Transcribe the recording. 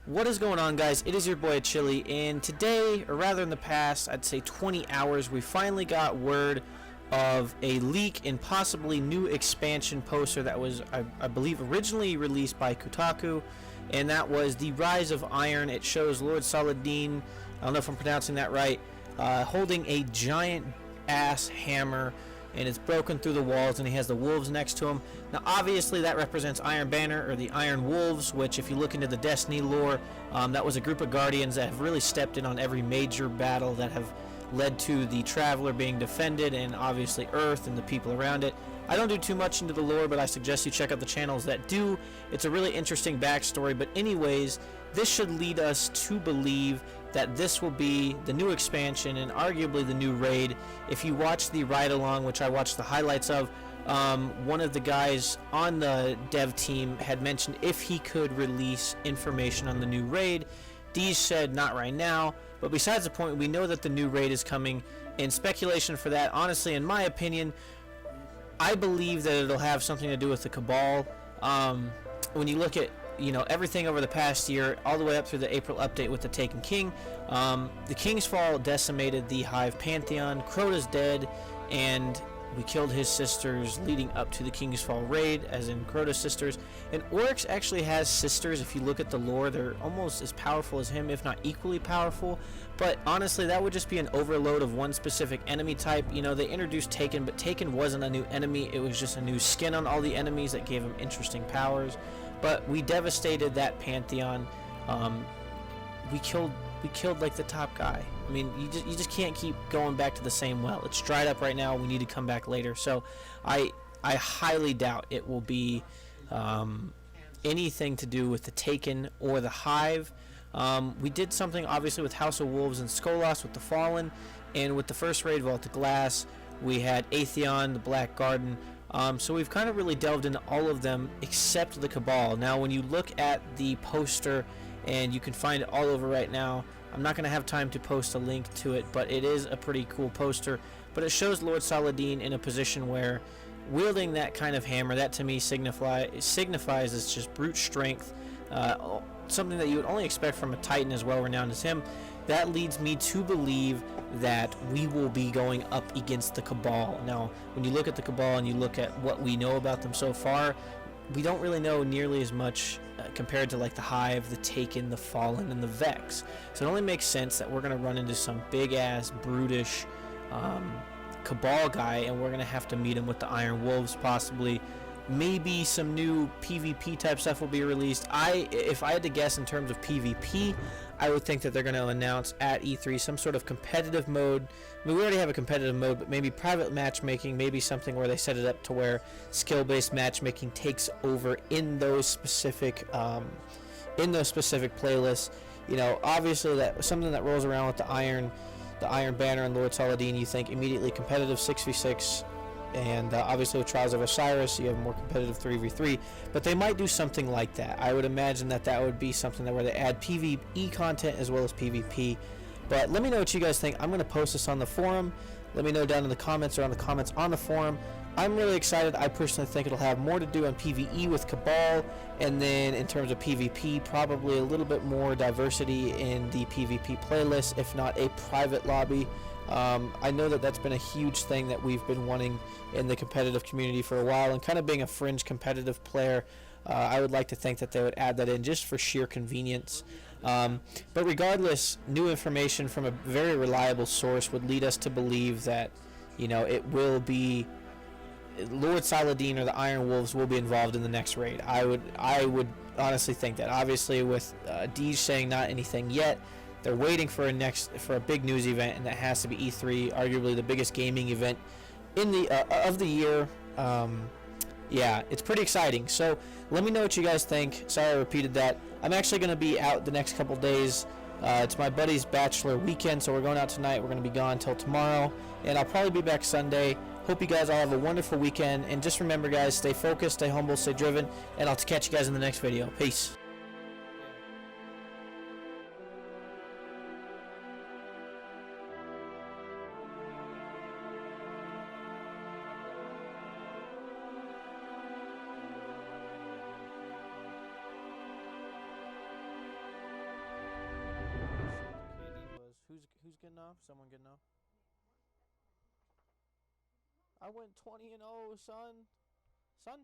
What is going on, guys? It is your boy Chili, and today, or rather in the past, I'd say 20 hours, we finally got word of a leak and possibly new expansion poster that was, I believe, originally released by Kotaku, and that was the Rise of Iron. It shows Lord Saladin, I don't know if I'm pronouncing that right, holding a giant ass hammer, and it's broken through the walls, and he has the wolves next to him. Now obviously that represents Iron Banner, or the Iron Wolves, which if you look into the Destiny lore, that was a group of guardians that have really stepped in on every major battle that have led to the Traveler being defended, and obviously Earth and the people around it. I don't do too much into the lore, but I suggest you check out the channels that do. It's a really interesting backstory, but anyways, this should lead us to believe that this will be the new expansion and arguably the new raid. If you watch the ride-along, which I watched the highlights of, one of the guys on the dev team had mentioned if he could release information on the new raid. Deej said not right now, but besides the point, we know that the new raid is coming, and speculation for that, honestly, in my opinion, I believe that it'll have something to do with the Cabal. When you look at everything over the past year, all the way up through the April update with the Taken King, the King's Fall decimated the Hive Pantheon. Crota's dead, and we killed his sisters leading up to the King's Fall raid, as in Crota's sisters. And Oryx actually has sisters. If you look at the lore, they're almost as powerful as him, if not equally powerful. But honestly, that would just be an overload of one specific enemy type. They introduced Taken, but Taken wasn't a new enemy. It was just a new skin on all the enemies that gave him interesting powers. But we devastated that Pantheon. We killed like the top guy. I mean, you just can't keep going back to the same well. It's dried up right now. We need to come back later. So I highly doubt it will be anything to do with the Taken or the Hive. We did something obviously with House of Wolves and Skolas with the Fallen, and with the first raid, Vault of Glass, we had Atheon, the Black Garden. So we've kind of really delved into all of them except the Cabal. Now when you look at the poster, and you can find it all over right now, I'm not going to have time to post a link to it, but it is a pretty cool poster. But it shows Lord Saladin in a position where, wielding that kind of hammer, that to me signifies as just brute strength, something that you would only expect from a Titan as well renowned as him. That leads me to believe that we will be going up against the Cabal. Now, when you look at the Cabal and you look at what we know about them so far, we don't really know nearly as much compared to like the Hive, the Taken, the Fallen, and the Vex. So it only makes sense that we're going to run into some big-ass, brutish Cabal guy, and we're going to have to meet him with the Iron Wolves, possibly. Maybe some new PvP type stuff will be released. If I had to guess in terms of PvP, I would think that they're going to announce at E3 some sort of competitive mode. I mean, we already have a competitive mode, but maybe private matchmaking, maybe something where they set it up to where skill-based matchmaking takes over in those specific playlists. Obviously that something that rolls around with the Iron Banner and Lord Saladin, you think immediately competitive 6v6. And obviously with Trials of Osiris, you have more competitive 3v3, but they might do something like that. I would imagine that would be something where they add PvE content as well as PvP. But let me know what you guys think. I'm going to post this on the forum. Let me know down in the comments or on the comments on the forum. I'm really excited. I personally think it'll have more to do on PvE with Cabal, and then in terms of PvP, probably a little bit more diversity in the PvP playlist, if not a private lobby. I know that that's been a huge thing that we've been wanting in the competitive community for a while, and kind of being a fringe competitive player, I would like to think that they would add that in just for sheer convenience. But regardless, new information from a very reliable source would lead us to believe that it will be Lord Saladin or the Iron Wolves will be involved in the next raid. I would honestly think that. Obviously with Deej saying not anything yet, they're waiting for a big news event, and that has to be E3, arguably the biggest gaming event in of the year. Yeah, it's pretty exciting. So let me know what you guys think. Sorry I repeated that. I'm actually going to be out the next couple days. It's my buddy's bachelor weekend, so we're going out tonight. We're going to be gone till tomorrow, and I'll probably be back Sunday. Hope you guys all have a wonderful weekend, and just remember, guys, stay focused, stay humble, stay driven, and I'll catch you guys in the next video. Peace. know? Someone can know. I went 20-0, son. Son?